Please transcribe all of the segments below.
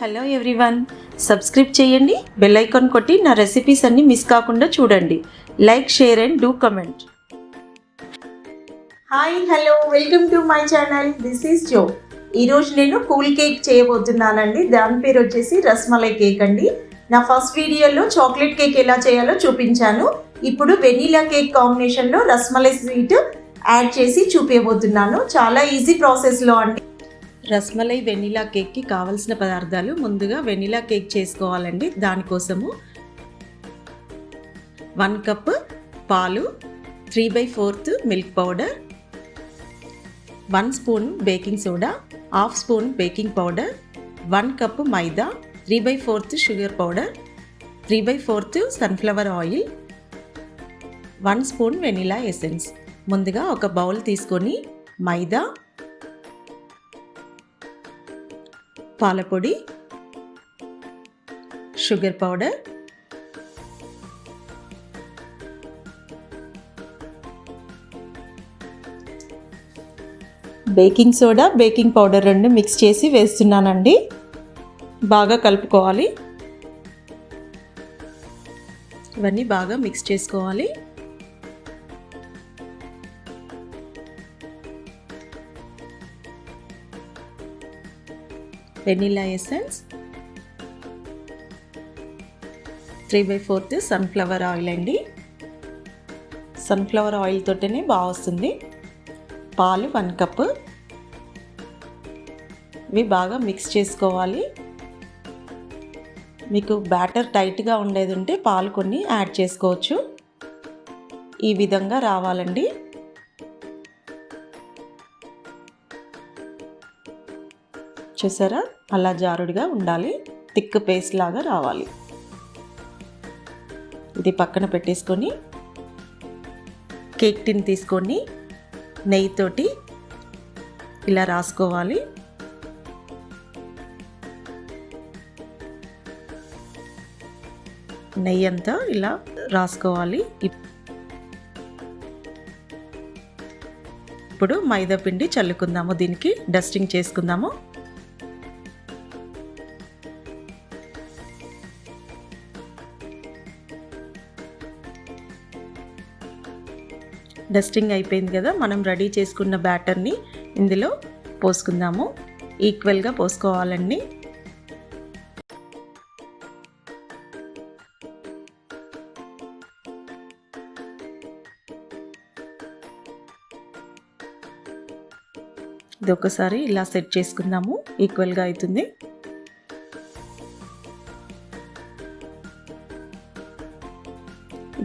Hello everyone, subscribe చేయండి, bell icon కొట్టి నా రెసిపీస్ అన్నీ మిస్ కాకుండా చూడండి. Like, share and do comment. Hi, hello, welcome to my channel. This is Jo. ఈరోజు నేను కూల్ కేక్ చేయబోతున్నానండి. దాని పేరు వచ్చేసి రస్మలై కేక్ అండి. నా ఫస్ట్ వీడియోలో చాక్లెట్ కేక్ ఎలా చేయాలో చూపించాను. ఇప్పుడు వెనీలా కేక్ కాంబినేషన్లో రస్మలై స్వీట్ యాడ్ చేసి చూపించబోతున్నాను. చాలా ఈజీ ప్రాసెస్లో అండి. రస్మలై వెనిలా కేక్కి కావాల్సిన పదార్థాలు ముందుగా వెనిలా కేక్ చేసుకోవాలండి. దానికోసము 1 కప్ పాలు, 3/4 milk powder, 1 spoon baking soda, 1/2 spoon baking powder, 1 cup maida, 3/4 sugar powder, 3/4 sunflower oil, 1 spoon vanilla essence. ముందుగా ఒక బౌల్ తీసుకొని మైదా, పాలపొడి, sugar powder, baking soda, baking powder రెండు మిక్స్ చేసి వేస్తున్నానండి. బాగా కలుపుకోవాలి. ఇవన్నీ బాగా మిక్స్ చేసుకోవాలి. వెనిలా ఎసెన్స్, 3/4 సన్ఫ్లవర్ ఆయిల్ అండి. సన్ఫ్లవర్ ఆయిల్ తోటనే బాగా వస్తుంది. పాలు 1 కప్. ఇవి బాగా మిక్స్ చేసుకోవాలి. మీకు బ్యాటర్ టైట్గా ఉండేది ఉంటే పాలు కొన్ని యాడ్ చేసుకోవచ్చు. ఈ విధంగా రావాలండి. చూసారా, అలా జారుడుగా ఉండాలి. థిక్ పేస్ట్ లాగా రావాలి. ఇది పక్కన పెట్టేసుకొని కేక్ టిన్ తీసుకొని నెయ్యితోటి ఇలా రాసుకోవాలి. నెయ్యి అంతా ఇలా రాసుకోవాలి. ఇప్పుడు మైదా పిండి చల్లుకుందాము. దీనికి డస్టింగ్ చేసుకుందాము. డస్టింగ్ అయిపోయింది కదా. మనం రెడీ చేసుకున్న బ్యాటర్ని ఇందులో పోసుకుందాము. ఈక్వల్గా పోసుకోవాలండి. ఇది ఒకసారి ఇలా సెట్ చేసుకుందాము. ఈక్వల్గా అవుతుంది.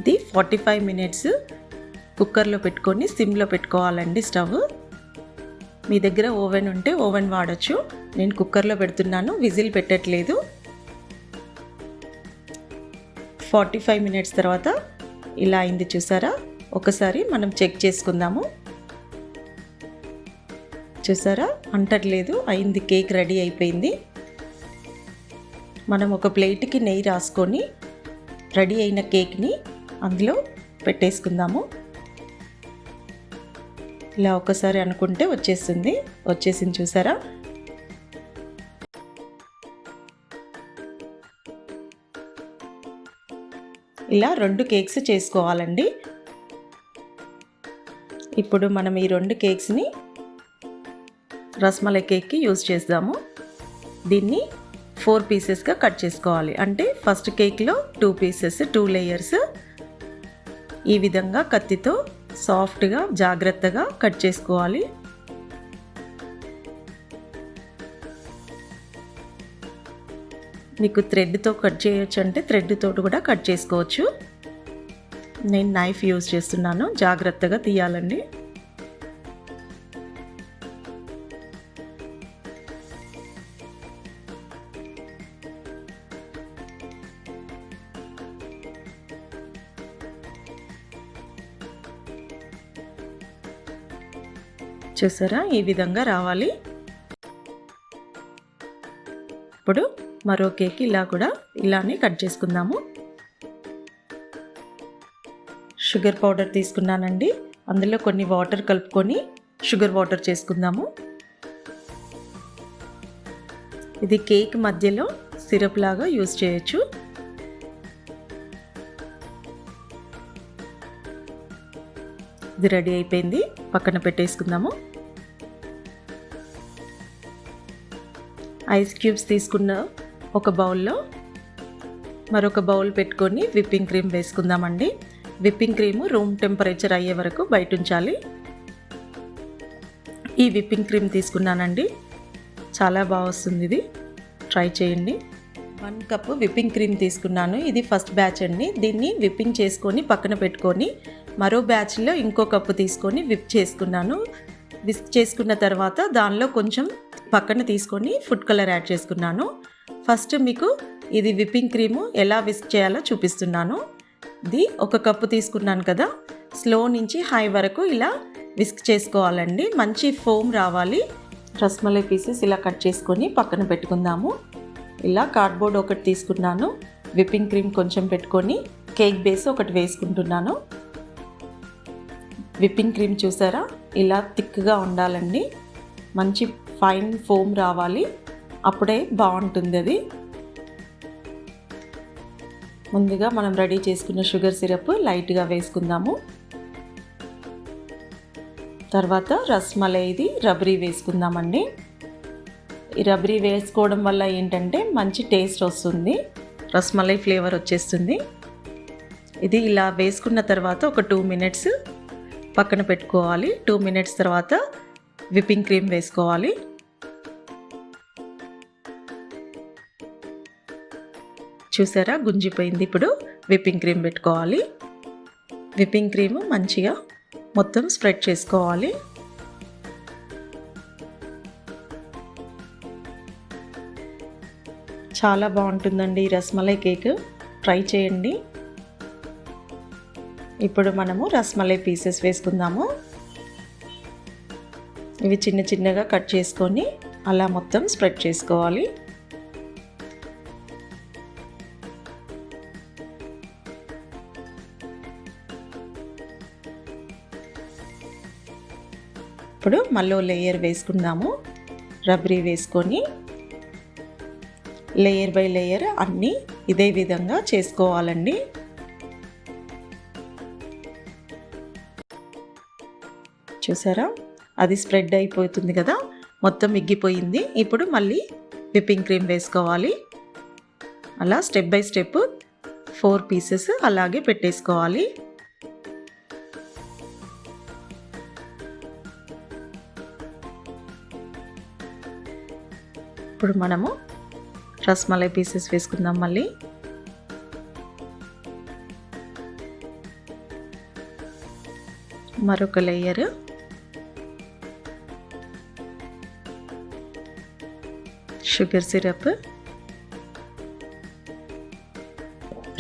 ఇది 45 మినిట్స్ కుక్కర్లో పెట్టుకొని సిమ్లో పెట్టుకోవాలండి స్టవ్. మీ దగ్గర ఓవెన్ ఉంటే ఓవెన్ వాడచ్చు. నేను కుక్కర్లో పెడుతున్నాను, విజిల్ పెట్టట్లేదు. 45 మినిట్స్ తర్వాత ఇలా అయింది. చూసారా, ఒకసారి మనం చెక్ చేసుకుందాము. చూసారా, అంటట్లేదు. అయింది. కేక్ రెడీ అయిపోయింది. మనం ఒక ప్లేట్కి నెయ్యి రాసుకొని రెడీ అయిన కేక్ని అందులో పెట్టేసుకుందాము. ఇలా ఒకసారి అనుకుంటే వచ్చేసింది. చూసారా, ఇలా 2 కేక్స్ చేసుకోవాలండి. ఇప్పుడు మనం ఈ 2 కేక్స్ని రస్మలై కేక్కి యూజ్ చేద్దాము. దీన్ని 4 పీసెస్గా కట్ చేసుకోవాలి. అంటే ఫస్ట్ కేక్లో 2 పీసెస్, 2 లేయర్స్. ఈ విధంగా కత్తితో సాఫ్ట్గా జాగ్రత్తగా కట్ చేసుకోవాలి. మీకు థ్రెడ్తో కట్ చేయొచ్చు అంటే థ్రెడ్తో కూడా కట్ చేసుకోవచ్చు. నేను నైఫ్ యూజ్ చేస్తున్నాను. జాగ్రత్తగా తీయాలండి. చూసారా, ఈ విధంగా రావాలి. ఇప్పుడు మరో కేక్ ఇలానే కట్ చేసుకుందాము. షుగర్ పౌడర్ తీసుకున్నానండి. అందులో కొన్ని వాటర్ కలుపుకొని షుగర్ వాటర్ చేసుకుందాము. ఇది కేక్ మధ్యలో సిరప్ లాగా యూజ్ చేయొచ్చు. ఇది రెడీ అయిపోయింది, పక్కన పెట్టేసుకుందాము. ఐస్ క్యూబ్స్ తీసుకున్న ఒక బౌల్లో మరొక బౌల్ పెట్టుకొని విప్పింగ్ క్రీమ్ వేసుకుందామండి. విప్పింగ్ క్రీము రూమ్ టెంపరేచర్ అయ్యే వరకు బయట ఉంచాలి. ఈ విప్పింగ్ క్రీమ్ తీసుకున్నానండి, చాలా బాగా వస్తుంది, ఇది ట్రై చేయండి. 1 కప్పు విప్పింగ్ క్రీమ్ తీసుకున్నాను. ఇది ఫస్ట్ బ్యాచ్ అండి. దీన్ని విప్పింగ్ చేసుకొని పక్కన పెట్టుకొని మరో బ్యాచ్లో ఇంకో కప్పు తీసుకొని విప్ చేసుకున్నాను. విస్క్ చేసుకున్న తర్వాత దానిలో కొంచెం పక్కన తీసుకొని ఫుడ్ కలర్ యాడ్ చేసుకున్నాను. ఫస్ట్ మీకు ఇది విప్పింగ్ క్రీము ఎలా విస్క్ చేయాలో చూపిస్తున్నాను. ఇది 1 కప్పు తీసుకున్నాను కదా, స్లో నుంచి హై వరకు ఇలా విస్క్ చేసుకోవాలండి. మంచి ఫోమ్ రావాలి. రస్మలై పీసెస్ ఇలా కట్ చేసుకొని పక్కన పెట్టుకుందాము. ఇలా కార్డ్బోర్డ్ ఒకటి తీసుకున్నాను. విప్పింగ్ క్రీమ్ కొంచెం పెట్టుకొని కేక్ బేస్ ఒకటి వేసుకుంటున్నాను. విప్పింగ్ క్రీమ్ చూసారా, ఇలా థిక్గా ఉండాలండి. మంచి ఫైన్ ఫోమ్ రావాలి, అప్పుడే బాగుంటుంది అది. ముందుగా మనం రెడీ చేసుకున్న షుగర్ సిరప్ లైట్గా వేసుకుందాము. తర్వాత రస్మలైది రబరీ వేసుకుందామండి. ఈ రబరీ వేసుకోవడం వల్ల ఏంటంటే మంచి టేస్ట్ వస్తుంది, రస్మలై ఫ్లేవర్ వచ్చేస్తుంది. ఇది ఇలా వేసుకున్న తర్వాత ఒక 2 మినిట్స్ పక్కన పెట్టుకోవాలి. 2 మినిట్స్ తర్వాత విప్పింగ్ క్రీమ్ వేసుకోవాలి. చూసారా, గుంజిపోయింది. ఇప్పుడు విప్పింగ్ క్రీమ్ పెట్టుకోవాలి. విప్పింగ్ క్రీమ్ మంచిగా మొత్తం స్ప్రెడ్ చేసుకోవాలి. చాలా బాగుంటుందండి ఈ రస్మలై కేక్, ట్రై చేయండి. ఇప్పుడు మనము రస్మలై పీసెస్ వేసుకుందాము. ఇవి చిన్న చిన్నగా కట్ చేసుకొని అలా మొత్తం స్ప్రెడ్ చేసుకోవాలి. ఇప్పుడు మళ్ళీ లేయర్ వేసుకుందాము. రబరీ వేసుకొని లేయర్ బై లేయర్ అన్నీ ఇదే విధంగా చేసుకోవాలండి. చూసారా, అది స్ప్రెడ్ అయిపోతుంది కదా, మొత్తం మిగ్గిపోయింది. ఇప్పుడు మళ్ళీ విప్పింగ్ క్రీమ్ వేసుకోవాలి. అలా స్టెప్ బై స్టెప్ 4 పీసెస్ అలాగే పెట్టేసుకోవాలి. ఇప్పుడు మనము రస్మలై పీసెస్ వేసుకుందాం. మళ్ళీ మరొక లేయర్, షుగర్ సిరప్,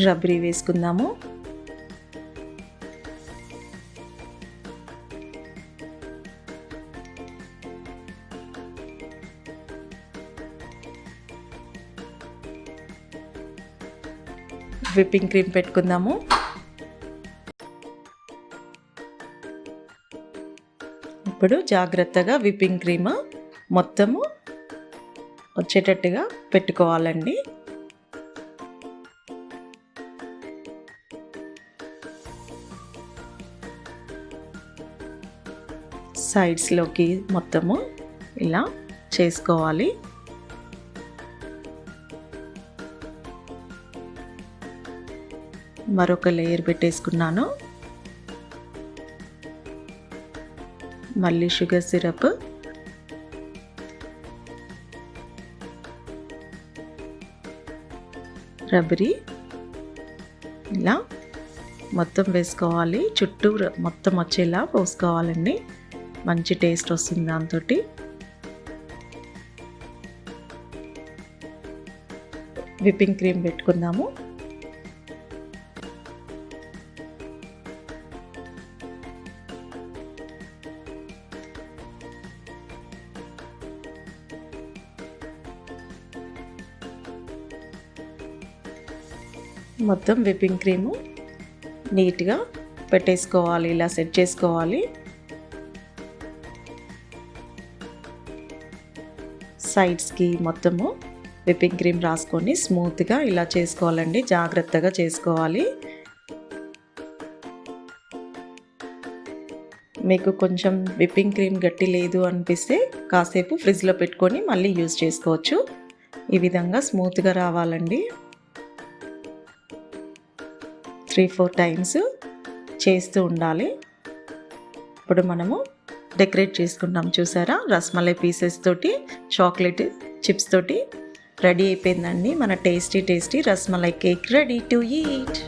రబరీ వేసుకుందాము. విప్పింగ్ క్రీమ్ పెట్టుకుందాము. ఇప్పుడు జాగ్రత్తగా విప్పింగ్ క్రీమ్ మొత్తము వచ్చేటట్టుగా పెట్టుకోవాలండి. సైడ్స్లోకి మొత్తము ఇలా చేసుకోవాలి. మరొక లేయర్ పెట్టేసుకున్నాను. మళ్ళీ షుగర్ సిరప్, రబరీ ఇలా మొత్తం వేసుకోవాలి. చుట్టూ మొత్తం వచ్చేలా పోసుకోవాలండి, మంచి టేస్ట్ వస్తుంది దాంతో. విప్పింగ్ క్రీమ్ పెట్టుకుందాము. మొత్తం విప్పింగ్ క్రీము నీట్గా పెట్టేసుకోవాలి, ఇలా సెట్ చేసుకోవాలి. సైడ్స్కి మొత్తము విప్పింగ్ క్రీమ్ రాసుకొని స్మూత్గా ఇలా చేసుకోవాలండి. జాగ్రత్తగా చేసుకోవాలి. మీకు కొంచెం విప్పింగ్ క్రీమ్ గట్టి లేదు అనిపిస్తే కాసేపు ఫ్రిడ్జ్లో పెట్టుకొని మళ్ళీ యూజ్ చేసుకోవచ్చు. ఈ విధంగా స్మూత్గా రావాలండి. 3-4 టైమ్స్ చేస్తూ ఉండాలి. ఇప్పుడు మనము డెకరేట్ చేసుకున్నాం చూసారా, రస్మలై పీసెస్ తోటి, చాక్లెట్ చిప్స్ తోటి రెడీ అయిపోయిందండి మన tasty rasmalai cake ready to eat.